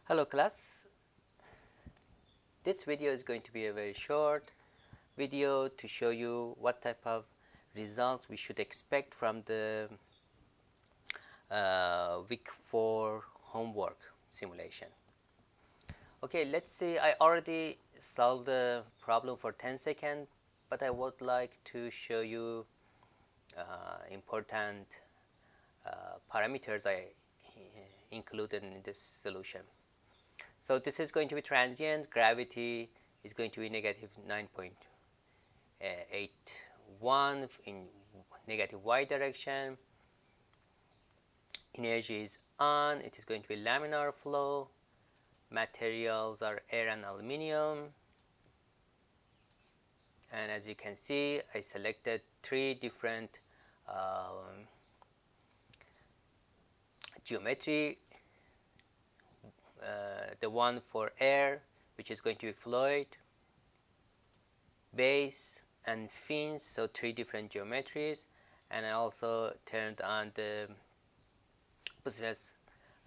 Hello class, this video is going to be a very short video to show you what type of results we should expect from the week 4 homework simulation. Okay, let's see, I already solved the problem for 10 seconds, but I would like to show you important parameters I included in this solution. So this is going to be transient. Gravity is going to be negative 9.81 in negative y direction. Energy is on. It is going to be laminar flow. Materials are air and aluminium. And as you can see, I selected 3 different geometry. The one for air, which is going to be fluid, base, and fins, so 3 different geometries. And I also turned on the business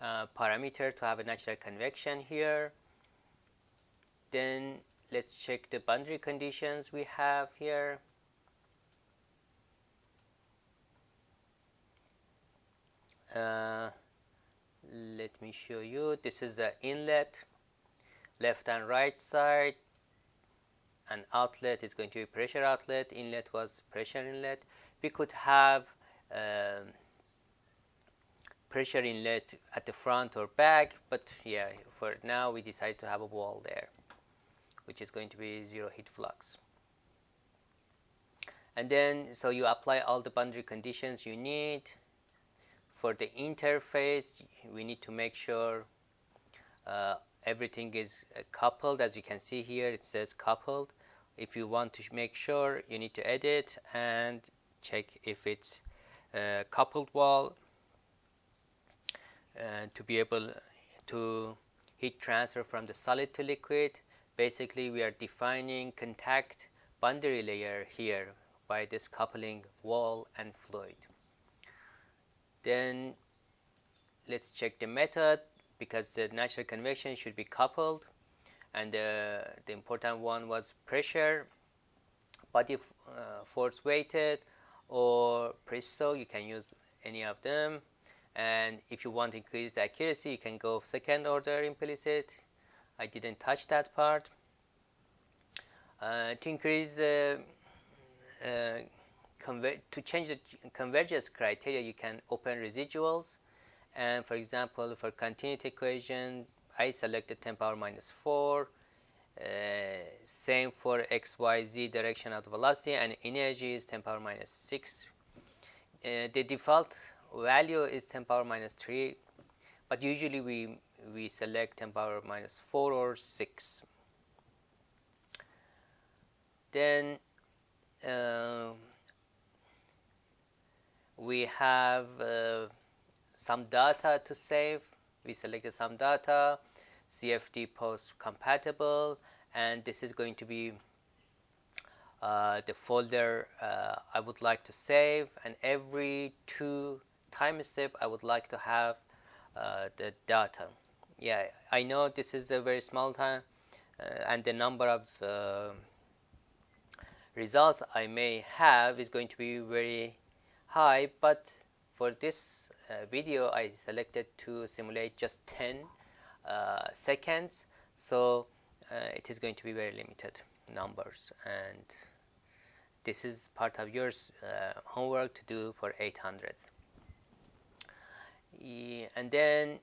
parameter to have a natural convection here. Then let's check the boundary conditions we have here. Let me show you. This is the inlet, left and right side, and outlet is going to be pressure outlet. Inlet was pressure inlet. We could have pressure inlet at the front or back, but yeah, for now we decided to have a wall there, which is going to be 0 heat flux. And then so you apply all the boundary conditions you need. For the interface, we need to make sure everything is coupled. As you can see here, it says coupled. If you want to make sure, you need to edit and check if it's a coupled wall to be able to heat transfer from the solid to liquid. Basically, we are defining contact boundary layer here by this coupling wall and fluid. Then let's check the method, because the natural convection should be coupled, and the important one was pressure, body force weighted, or presto. You can use any of them. And if you want to increase the accuracy, you can go second order implicit. I didn't touch that part. To increase the to change the convergence criteria, you can open residuals. And for example, for continuity equation, I selected 10 power minus 4. Same for x, y, z direction of the velocity, and energy is 10 power minus 6. The default value is 10 power minus 3, but usually we select 10 power minus 4 or 6. Then we have some data to save. We selected some data, CFD post compatible, and this is going to be the folder I would like to save, and every 2 time step I would like to have the data. Yeah, I know this is a very small time, and the number of results I may have is going to be very high, but for this video I selected to simulate just 10 seconds, so it is going to be very limited numbers, and this is part of your homework to do for 800. And then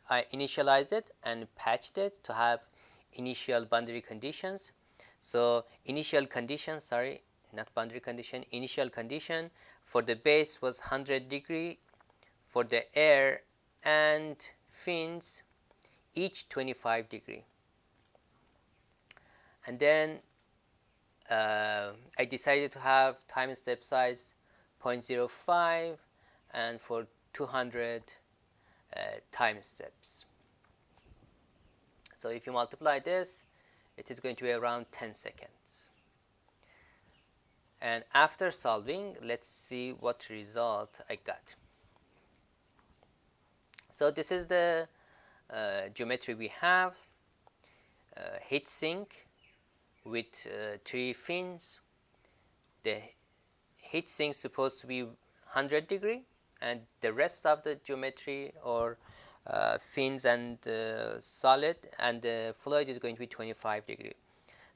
I initialized it and patched it to have initial boundary conditions. So initial condition, sorry, not boundary condition, initial condition for the base was 100 degree, for the air and fins each 25 degree. And then I decided to have time step size 0.05 and for 200 time steps. So if you multiply this, it is going to be around 10 seconds. And after solving, let's see what result I got. So this is the geometry we have. Heat sink with 3 fins. The heat sink is supposed to be 100 degree, and the rest of the geometry or fins and solid and the fluid is going to be 25 degree.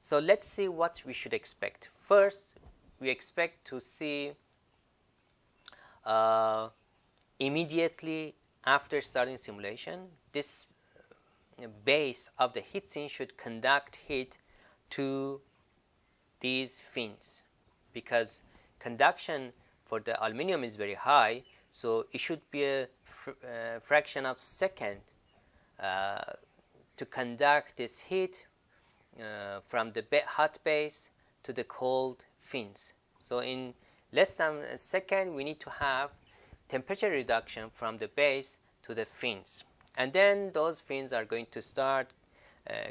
So let's see what we should expect. First, we expect to see immediately after starting simulation, this base of the heat sink should conduct heat to these fins, because conduction for the aluminum is very high, so it should be a fraction of second to conduct this heat from the hot base to the cold fins. So in less than a second we need to have temperature reduction from the base to the fins, and then those fins are going to start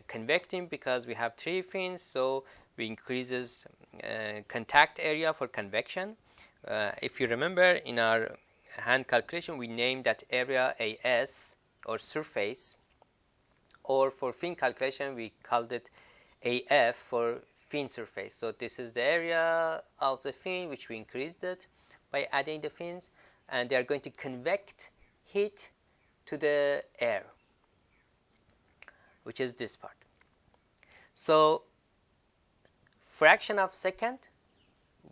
convecting, because we have 3 fins, so we increases contact area for convection. If you remember, in our hand calculation we named that area AS, or surface, or for fin calculation we called it AF for fin surface. So this is the area of the fin which we increased it by adding the fins, and they are going to convect heat to the air, which is this part. So fraction of second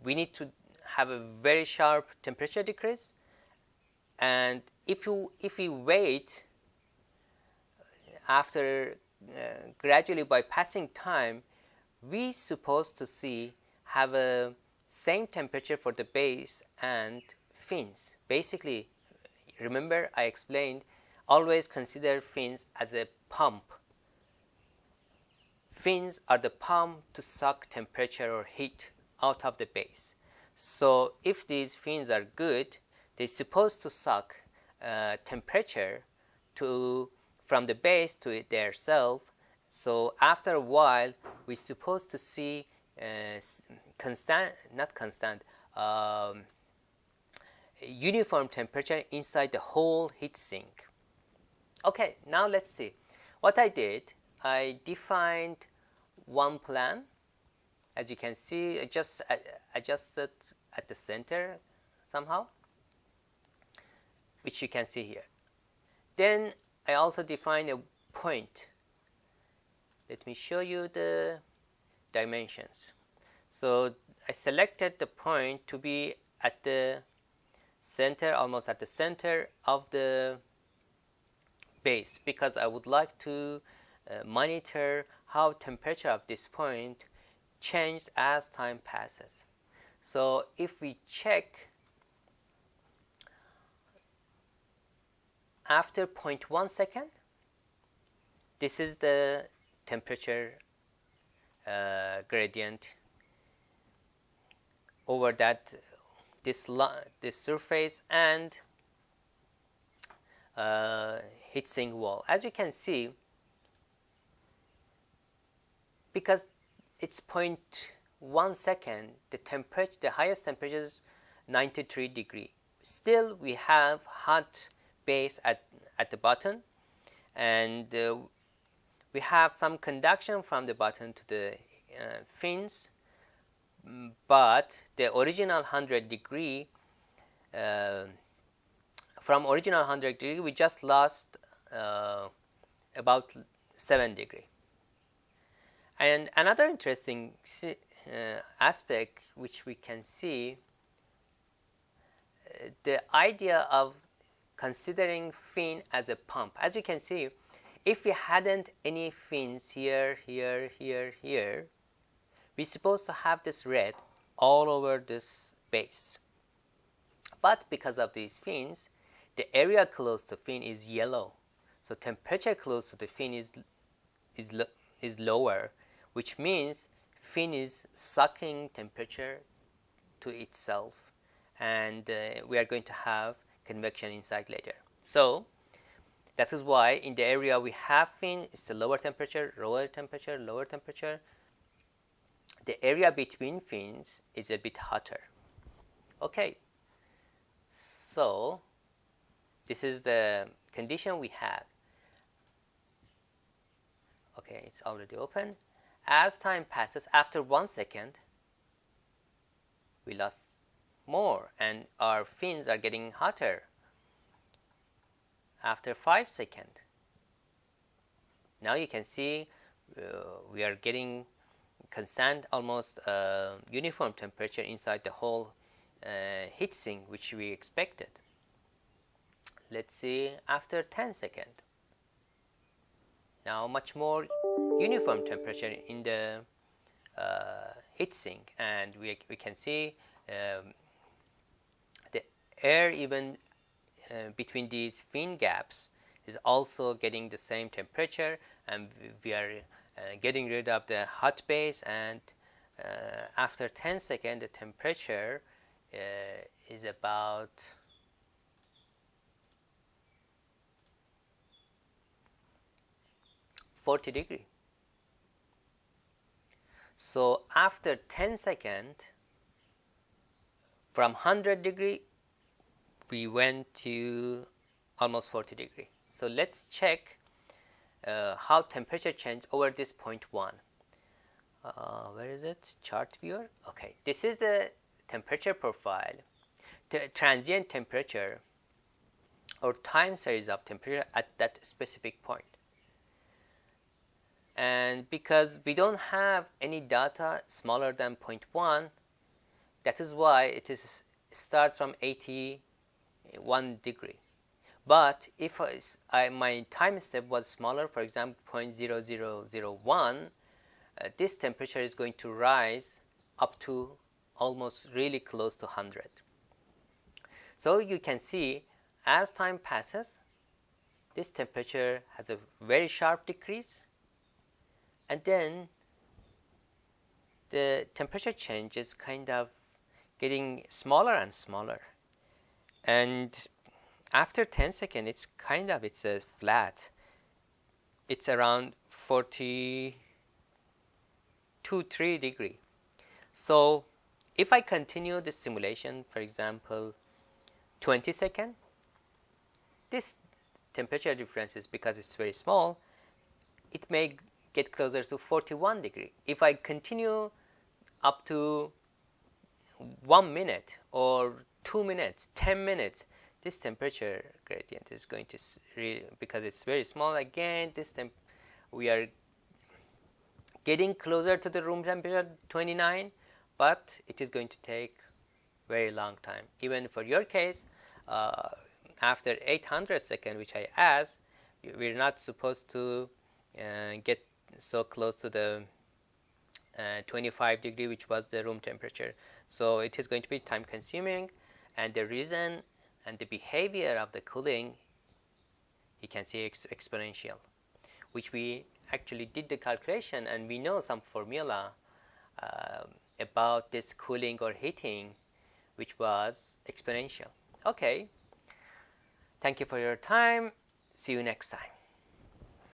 we need to have a very sharp temperature decrease, and if we wait after gradually by passing time, we supposed to see have a same temperature for the base and fins. Basically, remember I explained, always consider fins as a pump. Fins are the pump to suck temperature or heat out of the base. So if these fins are good, they're supposed to suck temperature from the base to their self. So after a while we're supposed to see uniform temperature inside the whole heat sink. Okay, now let's see. What I did, I defined one plan. As you can see, I just adjusted at the center somehow, which you can see here. Then I also defined a point. Let me show you the dimensions. So I selected the point to be at the center, almost at the center of the base, because I would like to monitor how temperature of this point changed as time passes. So if we check after 0.1 second, this is the temperature gradient over this surface and heatsink wall. As you can see, because it's 0.1 second, the highest temperature is 93 degree. Still we have hot base at the bottom, and we have some conduction from the bottom to the fins, but the original 100 degree, from original 100 degree we just lost about 7 degree. And another interesting aspect which we can see, the idea of considering fin as a pump. As you can see, if we hadn't any fins here, we're supposed to have this red all over this base. But because of these fins, the area close to fin is yellow. So temperature close to the fin is lower, which means fin is sucking temperature to itself, and we are going to have convection inside later. So that is why in the area we have fin, it's a lower temperature, lower temperature, lower temperature. The area between fins is a bit hotter. Okay, so this is the condition we have. Okay, it's already open. As time passes, after 1 second, we lost more and our fins are getting hotter. After 5 seconds, now you can see we are getting constant, almost uniform temperature inside the whole heatsink, which we expected. Let's see after 10 seconds. Now much more uniform temperature in the heatsink, and we can see the air even between these fin gaps is also getting the same temperature, and we are getting rid of the hot base, and after 10 seconds the temperature is about 40 degrees. So after 10 seconds, from 100 degree we went to almost 40 degrees. So let's check how temperature changed over this point 1. Where is it? Chart viewer. Okay, this is the temperature profile, the transient temperature or time series of temperature at that specific point. And because we don't have any data smaller than 0.1, that is why it starts from 81 degree. But if my time step was smaller, for example 0.0001, this temperature is going to rise up to almost really close to 100. So you can see as time passes, this temperature has a very sharp decrease, and then the temperature change is kind of getting smaller and smaller, and after 10 seconds it's a flat. It's around 42-3 degree. So if I continue this simulation, for example 20 seconds, this temperature difference is, because it's very small, it may get closer to 41 degree. If I continue up to 1 minute or 2 minutes, 10 minutes, this temperature gradient is going to, because it's very small, again we are getting closer to the room temperature 29, but it is going to take very long time. Even for your case, after 800 seconds, which I asked, we're not supposed to get so close to the 25 degree, which was the room temperature. So it is going to be time consuming, and the reason and the behavior of the cooling, you can see exponential, which we actually did the calculation, and we know some formula about this cooling or heating, which was exponential. Okay, thank you for your time. See you next time.